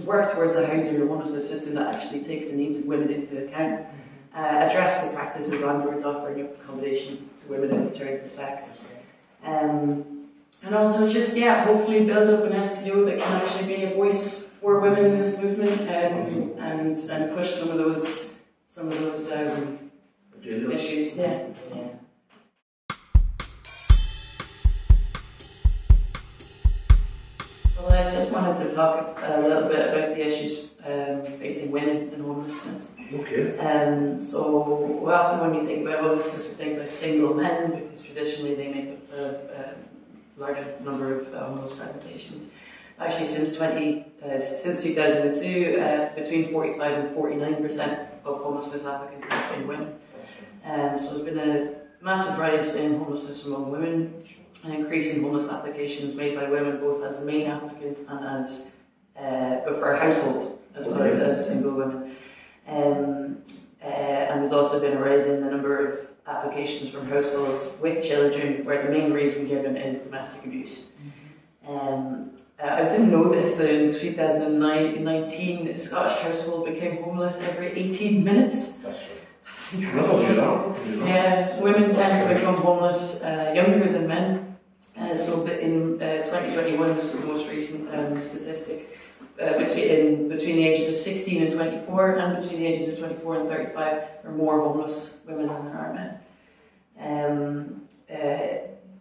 work towards a housing or homelessness system that actually takes the needs of women into account, address the practice of landlords offering accommodation to women in return for sex, and also just, hopefully build up an STO that can actually be a voice for women in this movement, and push some of those issues. Yeah. Well, I just wanted to talk a little bit about the issues facing women in homelessness. Okay. So often when we think about homelessness, we think about single men, because traditionally they make up a larger number of homeless presentations. Actually, since 2002, between 45 and 49% of homelessness applicants have been women. So there's been a massive rise in homelessness among women, an increase in homeless applications made by women, both as a main applicant and as for a household, as well as single women. And there's also been a rise in the number of applications from households with children, where the main reason given is domestic abuse. I didn't know this, that in 2019 a Scottish household became homeless every 18 minutes. That's right. That's incredible. Yeah, women tend to become homeless younger than men. So in 2021, this is the most recent statistics, between the ages of 16 and 24, and between the ages of 24 and 35, there are more homeless women than there are men.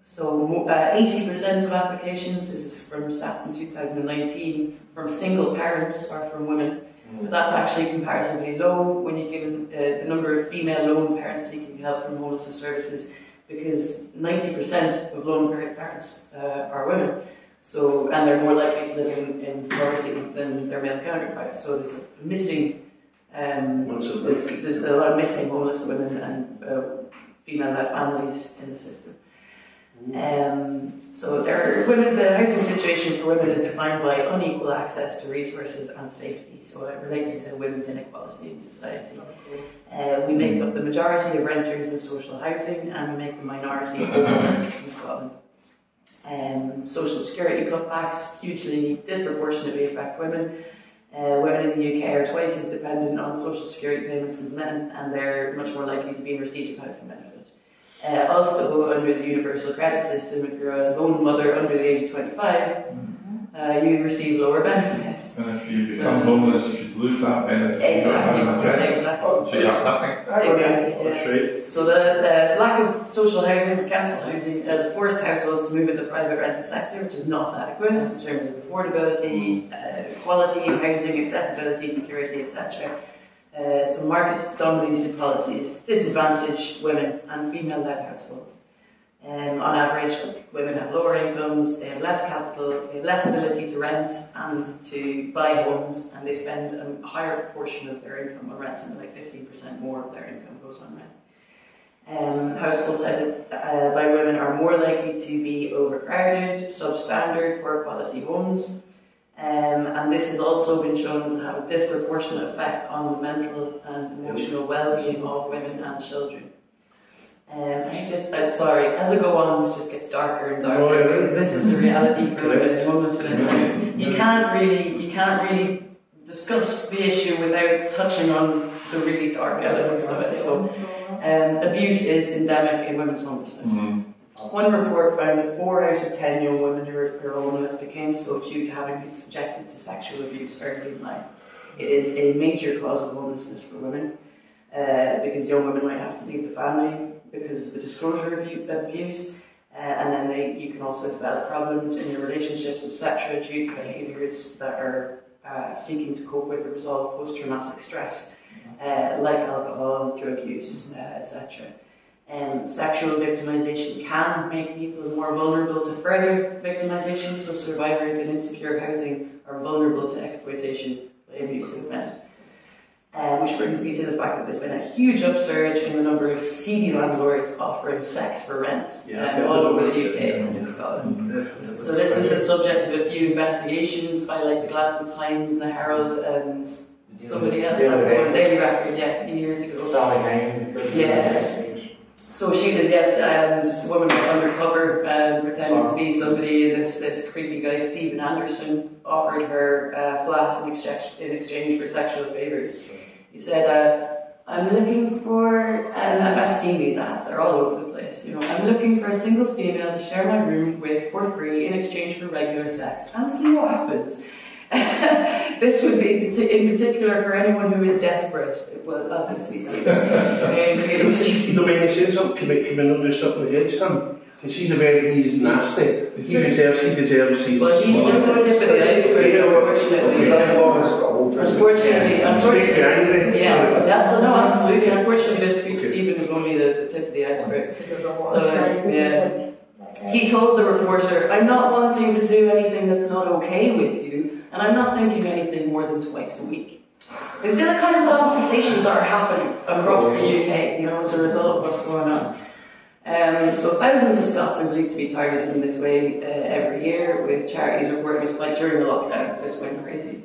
So 80% of applications, this is from stats in 2019, from single parents are from women. But that's actually comparatively low when you give the number of female lone parents seeking help from homelessness services, because 90% of lone parents are women. So, and they're more likely to live in poverty than their male counterparts. So there's a missing, there's a lot of missing homeless women and female-led families in the system. So the housing situation for women is defined by unequal access to resources and safety. So it relates to women's inequality in society. We make up the majority of renters in social housing, and we make the minority of homeowners in Scotland. Social security cutbacks hugely disproportionately affect women. Women in the UK are twice as dependent on social security payments as men, and they're much more likely to be in receipt of housing benefit. Also, under the universal credit system, if you're a lone mother under the age of 25, you receive lower benefits. And if you become homeless, you lose that benefit. Exactly. So you have nothing. Exactly. Yeah. So the lack of social housing, council housing, has forced households to move into the private rented sector, which is not adequate in terms of affordability, quality of housing, accessibility, security, etc. So market-dominated policies disadvantage women and female-led households. On average, women have lower incomes, they have less capital, they have less ability to rent and to buy homes, and they spend a higher proportion of their income on rent, something like 15% more of their income goes on rent. Households headed by women are more likely to be overcrowded, substandard, poor quality homes. And this has also been shown to have a disproportionate effect on the mental and emotional well-being of women and children. I'm sorry, as I go on, this just gets darker and darker, because this is the reality for women in homelessness. You can't really discuss the issue without touching on the really dark elements of it. So, abuse is endemic in women's homelessness. One report found that 4 out of 10 young women who are homeless became so due to having been subjected to sexual abuse early in life. It is a major cause of homelessness for women, because young women might have to leave the family because of the disclosure of abuse, and then you can also develop problems in your relationships, etc., due to behaviours that are seeking to cope with or resolve post-traumatic stress, like alcohol, drug use, etc. Sexual victimization can make people more vulnerable to further victimization, so survivors in insecure housing are vulnerable to exploitation by abusive men. Which brings me to the fact that there's been a huge upsurge in the number of seedy landlords offering sex for rent all over the UK and in Scotland. So this was the subject of a few investigations by like the Glasgow Times, the Herald, and somebody else, that's the Daily Record, a few years ago. So she did, yes. This woman went undercover, pretending to be somebody. This creepy guy, Stephen Anderson, offered her a flat in exchange for sexual favours. He said, I'm looking for, and I've seen these ads, they're all over the place, you know, I'm looking for a single female to share my room with for free in exchange for regular sex, and see what happens. This would be in particular for anyone who is desperate. Well, obviously. The way he says something, come in and do something against him. And she's he's nasty. He deserves his... Well, he's just the tip of the iceberg, unfortunately. Unfortunately, yeah, so no, absolutely. Unfortunately, this creep Stephen was only the tip of the iceberg. So, yeah. He told the reporter, I'm not wanting to do anything that's not okay with you, and I'm not thinking anything more than twice a week. These are the kinds of conversations that are happening across the UK, you know, as a result of what's going on. So thousands of Scots are believed to be targeted in this way every year, with charities reporting a spike during the lockdown. This went crazy.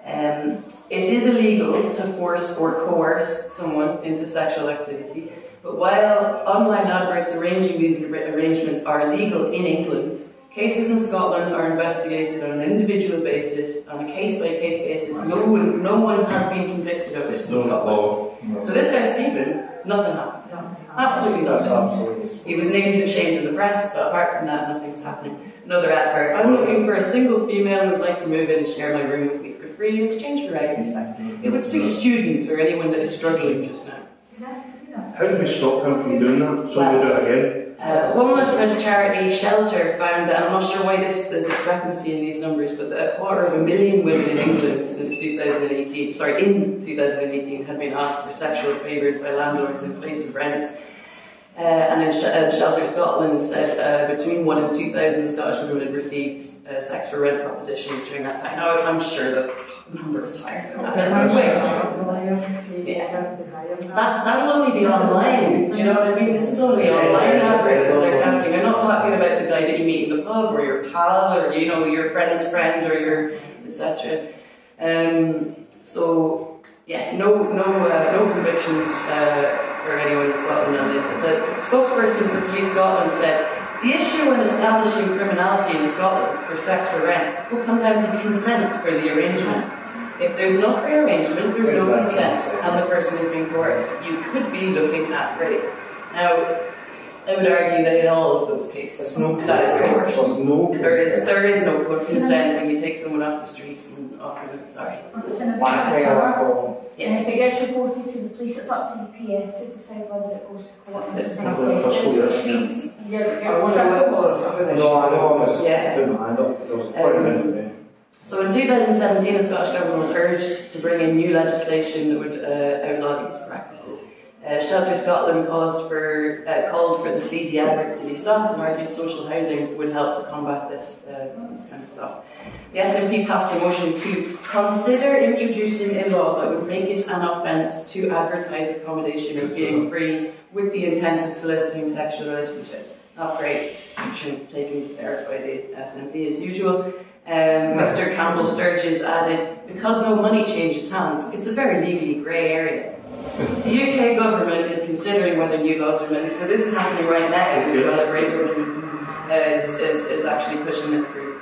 It is illegal to force or coerce someone into sexual activity, but while online adverts arranging these arrangements are legal in England, cases in Scotland are investigated on an individual basis, on a case-by-case basis. No one has been convicted of this in Scotland. So this guy Stephen, nothing happened. Absolutely nothing. He was named and shamed in the press, but apart from that, nothing's happening. Another advert. I'm looking for a single female who would like to move in and share my room with me for free in exchange for regular sex. It would suit students or anyone that is struggling just now. How do we stop him from doing that? So we'll do it again. Homelessness charity Shelter found that, I'm not sure why the discrepancy in these numbers, but that 250,000 women in England since 2018 had been asked for sexual favours by landlords in place of rent. And Shelter Scotland said between 1 and 2,000 Scottish women had received sex for rent propositions during that time. Now, I'm sure the number is higher than that. That'll only be online. Do you know what I mean? This is only online adverts that they're counting. I'm not talking about the guy that you meet in the pub, or your pal, or your friend's friend, or your etc. So yeah, no convictions for anyone in Scotland on this. The spokesperson for Police Scotland said, the issue when establishing criminality in Scotland for sex for rent will come down to consent for the arrangement. If there's no free arrangement, there's no consent, and the person is being coerced. You could be looking at rape. Now, I would argue that in all of those cases, that is coercion. There is no consent when you take someone off the streets and offer them, And if it gets reported to the police, it's up to the PF to decide whether it goes to court. So in 2017, the Scottish Government was urged to bring in new legislation that would outlaw these practices. Shelter Scotland called for the sleazy adverts to be stopped and argued social housing would help to combat this kind of stuff. The SNP passed a motion to consider introducing a law that would make it an offence to advertise accommodation as being free with the intent of soliciting sexual relationships. That's great. Action taken there by the SNP as usual. Mr. Campbell Sturges added, because no money changes hands, it's a very legally grey area. The UK government is considering whether new laws are meant. So this is happening right now as well. A great woman is actually pushing this through.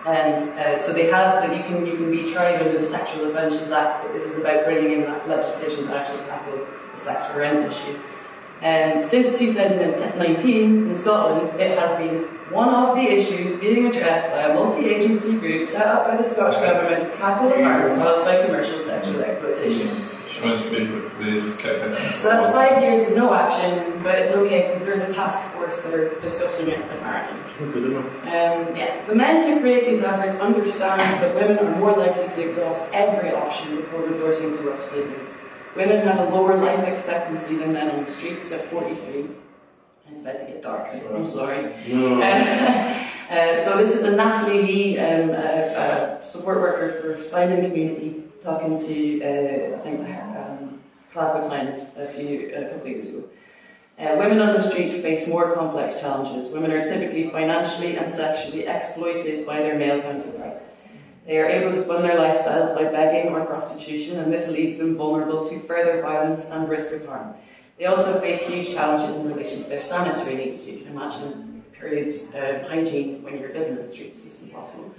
And so they have that you can be tried under the Sexual Offences Act, but this is about bringing in legislation to actually tackle the sex for rent issue. And since 2019 in Scotland, it has been one of the issues being addressed by a multi-agency group set up by the Scottish Government to tackle the harms caused by commercial sexual exploitation. So that's 5 years of no action, but it's okay because there's a task force that are discussing it apparently. The men who create these adverts understand that women are more likely to exhaust every option before resorting to rough sleeping. Women have a lower life expectancy than men on the streets at 43. It's about to get dark, I'm sorry. So this is a Natalie Lee, support worker for Simon Community, talking to, I think, Glasgow Times a couple of years ago. Women on the streets face more complex challenges. Women are typically financially and sexually exploited by their male counterparts. They are able to fund their lifestyles by begging or prostitution, and this leaves them vulnerable to further violence and risk of harm. They also face huge challenges in relation to their sanitary needs. You can imagine periods hygiene when you're living in the streets, it's impossible.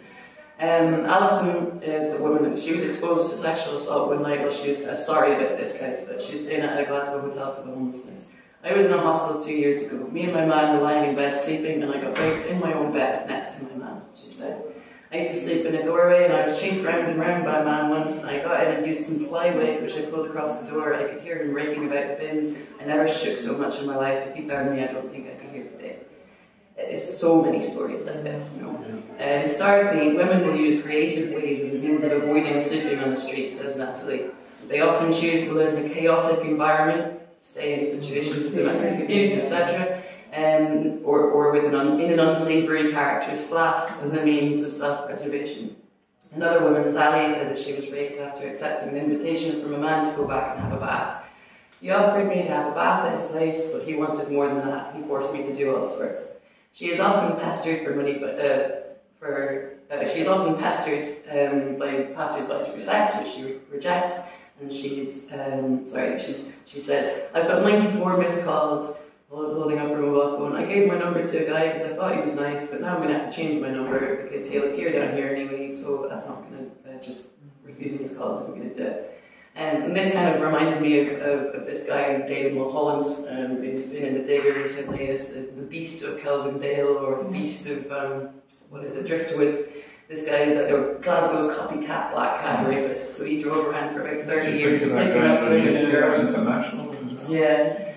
Alison is a woman that she was exposed to sexual assault one night while she was, sorry about this guys, but she was staying at a Glasgow hotel for the homelessness. I was in a hostel 2 years ago. Me and my man were lying in bed sleeping and I got raped in my own bed next to my man, she said. I used to sleep in a doorway and I was chased round and round by a man once. I got in and used some plywood which I pulled across the door. I could hear him raking about the bins. I never shook so much in my life. If he found me, I don't think I'd be here today. There's so many stories like this, you know. Historically, women will use creative ways as a means of avoiding sleeping on the street, says Natalie. They often choose to live in a chaotic environment, stay in situations of domestic abuse, etc., or in an unsavoury character's flat as a means of self-preservation. Another woman, Sally, said that she was raped after accepting an invitation from a man to go back and have a bath. He offered me to have a bath at his place, but he wanted more than that. He forced me to do all sorts. She is often pestered for money, she is often pestered by passers-by through sex, which she rejects. And she says, I've got 94 missed calls, holding up her mobile phone. I gave my number to a guy because I thought he was nice, but now I'm going to have to change my number because he'll appear down here anyway, so that's not going to, just refusing his calls isn't going to do it. And this kind of reminded me of this guy, David Mulholland, who's been in The Digger recently, as the Beast of Kelvin Dale, or the Beast of, Driftwood. This guy is Glasgow's copycat black cat rapist, so he drove around for about 30 years picking up women and girls. Yeah,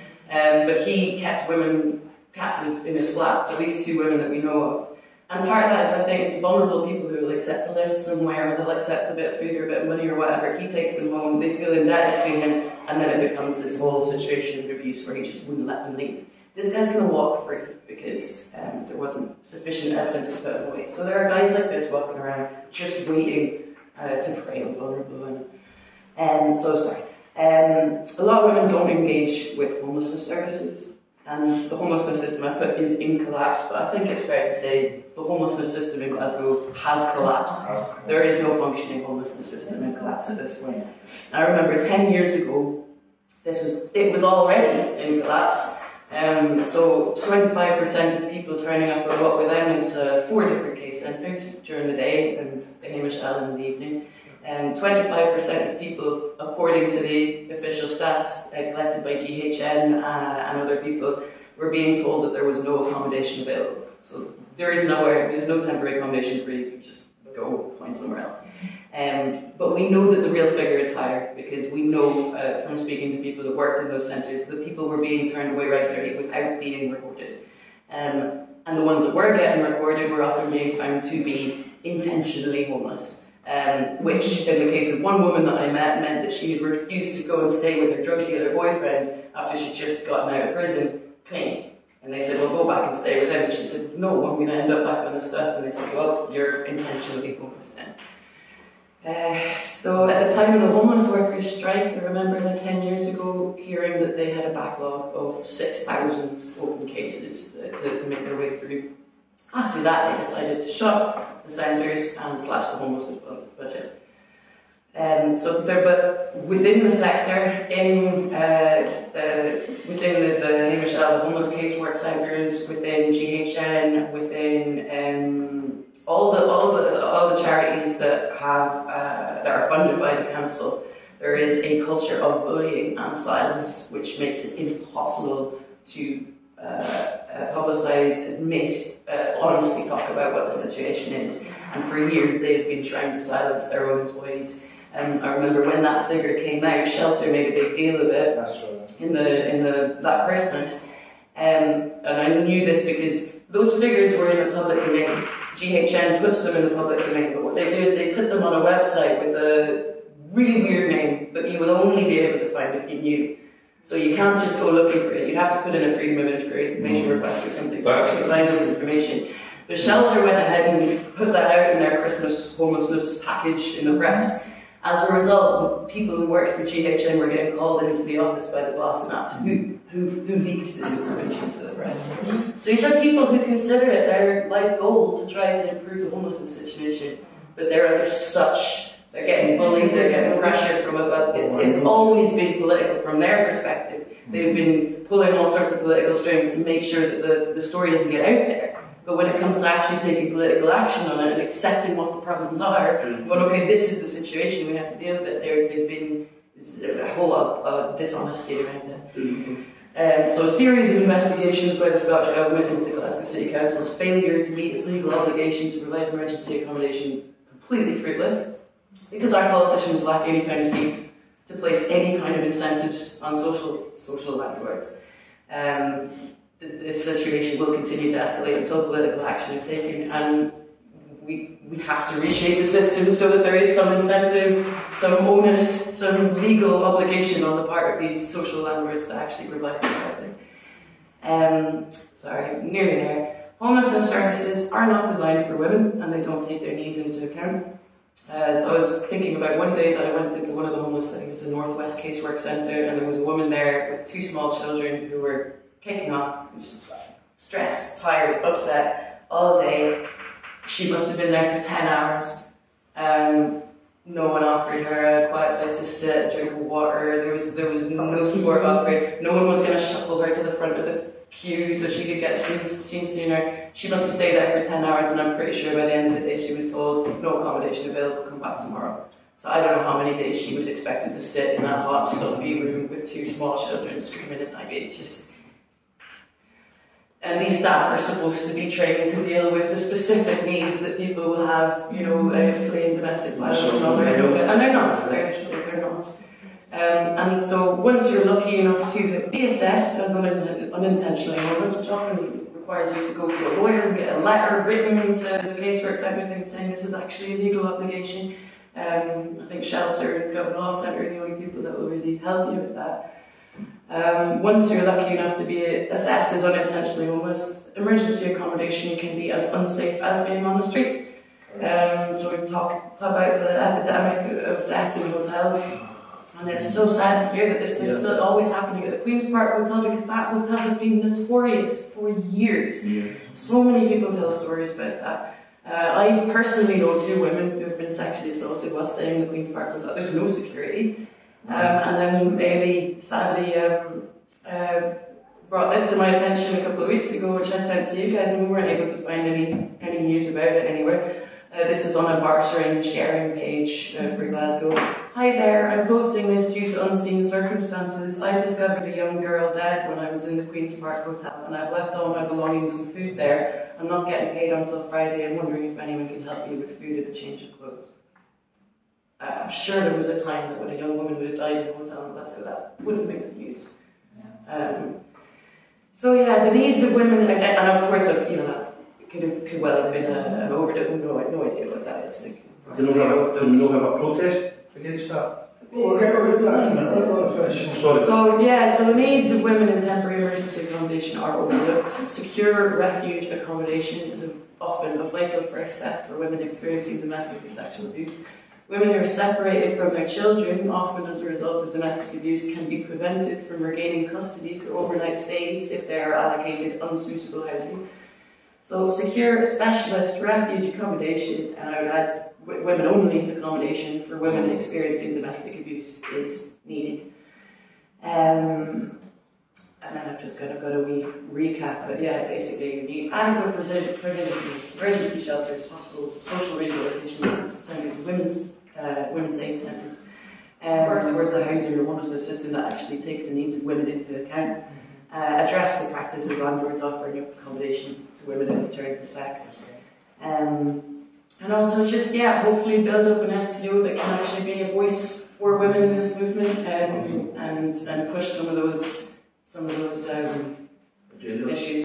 but he kept women captive in his flat, at least 2 women that we know of. And part of that is, I think, it's vulnerable people who will accept a lift somewhere, or they'll accept a bit of food or a bit of money or whatever. He takes them home, they feel indebted to him, and then it becomes this whole situation of abuse where he just wouldn't let them leave. This guy's going to walk free because there wasn't sufficient evidence to put him away. So there are guys like this walking around just waiting to prey on vulnerable women. A lot of women don't engage with homelessness services, and the homelessness system I put is in collapse, but I think it's fair to say the homelessness system in Glasgow has collapsed. There is no functioning homelessness system in collapse at this point. I remember 10 years ago, it was already in collapse. So 25% of people turning up are what we then is 4 different case centres during the day and the Hamish L in the evening. 25% of people, according to the official stats collected by GHN and other people, were being told that there was no accommodation available. So there's no temporary accommodation for you, you just go find somewhere else. But we know that the real figure is higher because we know from speaking to people that worked in those centres that people were being turned away regularly without being recorded. And the ones that were getting recorded were often being found to be intentionally homeless. Which, in the case of one woman that I met, meant that she had refused to go and stay with her drug dealer boyfriend after she'd just gotten out of prison clean. And they said, well, go back and stay with him. And she said, no, I'm going to end up back on the stuff. And they said, well, you're intentionally homeless then. So at the time of the homeless workers' strike, I remember like 10 years ago hearing that they had a backlog of 6,000 open cases to make their way through. After that, they decided to shut the centres and slash the homelessness budget. But within the sector, within the Hamish L, the homeless casework centres, within GHN, within all the charities that are funded by the council, there is a culture of bullying and silence, which makes it impossible to publicise, admit, honestly talk about what the situation is. And for years they have been trying to silence their own employees. I remember when that figure came out, Shelter made a big deal of it. That's right. in that Christmas. And I knew this because those figures were in the public domain. GHN puts them in the public domain, but what they do is they put them on a website with a really weird name that you will only be able to find if you knew. So you can't just go looking for it, you have to put in a Freedom of Information request or something to actually find this information. But Shelter went ahead and put that out in their Christmas homelessness package in the press. As a result, people who worked for GHN were getting called into the office by the boss and asked who leaked this information to the press. So these are people who consider it their life goal to try to improve the homelessness situation, but they're under they're getting bullied, they're getting pressure from above. It's always been political from their perspective. They've been pulling all sorts of political strings to make sure that the story doesn't get out there. But when it comes to actually taking political action on it and accepting what the problems are, going, okay, this is the situation, we have to deal with it, they've been a whole lot of dishonesty around it. So a series of investigations by the Scottish Government into the Glasgow City Council's failure to meet its legal obligation to provide emergency accommodation completely fruitless, because our politicians lack any kind of teeth to place any kind of incentives on social landlords. This situation will continue to escalate until political action is taken, and we have to reshape the system so that there is some incentive, some onus, some legal obligation on the part of these social landlords to actually provide this housing. Sorry, nearly there. Homelessness services are not designed for women, and they don't take their needs into account. So I was thinking about one day that I went into one of the homeless settings, the Northwest Casework Centre, and there was a woman there with 2 small children who were kicking off, stressed, tired, upset all day. She must have been there for 10 hours. No one offered her a quiet place to sit, a drink of water. There was no support offered. No one was going to shuffle her to the front of the queue so she could get seen sooner. She must have stayed there for 10 hours, and I'm pretty sure by the end of the day she was told, no accommodation available, come back tomorrow. So I don't know how many days she was expected to sit in that hot, stuffy room with 2 small children screaming at night. And these staff are supposed to be trained to deal with the specific needs that people will have, fleeing domestic violence and all the rest of it. And they're not, they're not. And so once you're lucky enough to be assessed as unintentionally homeless, which often requires you to go to a lawyer and get a letter written to the casework centre saying this is actually a legal obligation. I think Shelter and Government Law Centre are the only people that will really help you with that. Once you're lucky enough to be assessed as unintentionally homeless, emergency accommodation can be as unsafe as being on the street. So we talk about the epidemic of deaths in hotels, and it's so sad to hear that this is always happening at the Queen's Park Hotel, because that hotel has been notorious for years. So many people tell stories about that. I personally know 2 women who have been sexually assaulted while staying in the Queen's Park Hotel. There's no security. And then Bailey sadly brought this to my attention a couple of weeks ago, which I sent to you guys, and we weren't able to find any news about it anywhere. This was on a bartering sharing page for Glasgow. Hi there, I'm posting this due to unseen circumstances. I discovered a young girl dead when I was in the Queen's Park Hotel, and I've left all my belongings and food there. I'm not getting paid until Friday. I'm wondering if anyone can help me with food and a change of clothes. I'm sure there was a time that when a young woman would have died in a hotel in Glasgow, that would have made the news. So yeah, the needs of women, and of course, that could well have been an overdose. No idea what that is. Like, do we not have a protest against that? So the needs of women in temporary emergency accommodation are overlooked. Secure refuge accommodation is often a vital first step for women experiencing domestic or sexual abuse. Women who are separated from their children, often as a result of domestic abuse, can be prevented from regaining custody for overnight stays if they are allocated unsuitable housing. So secure specialist refuge accommodation, and I would add women-only accommodation for women experiencing domestic abuse is needed. And then I've just got to recap, but yeah, basically you need adequate provision of emergency shelters, hostels, social rehabilitation centres, women's aid centres, work towards a housing or homelessness system that actually takes the needs of women into account, address the practice of landlords offering accommodation to women in return for sex, and also just, hopefully build up an STO that can actually be a voice for women in this movement, and push some of those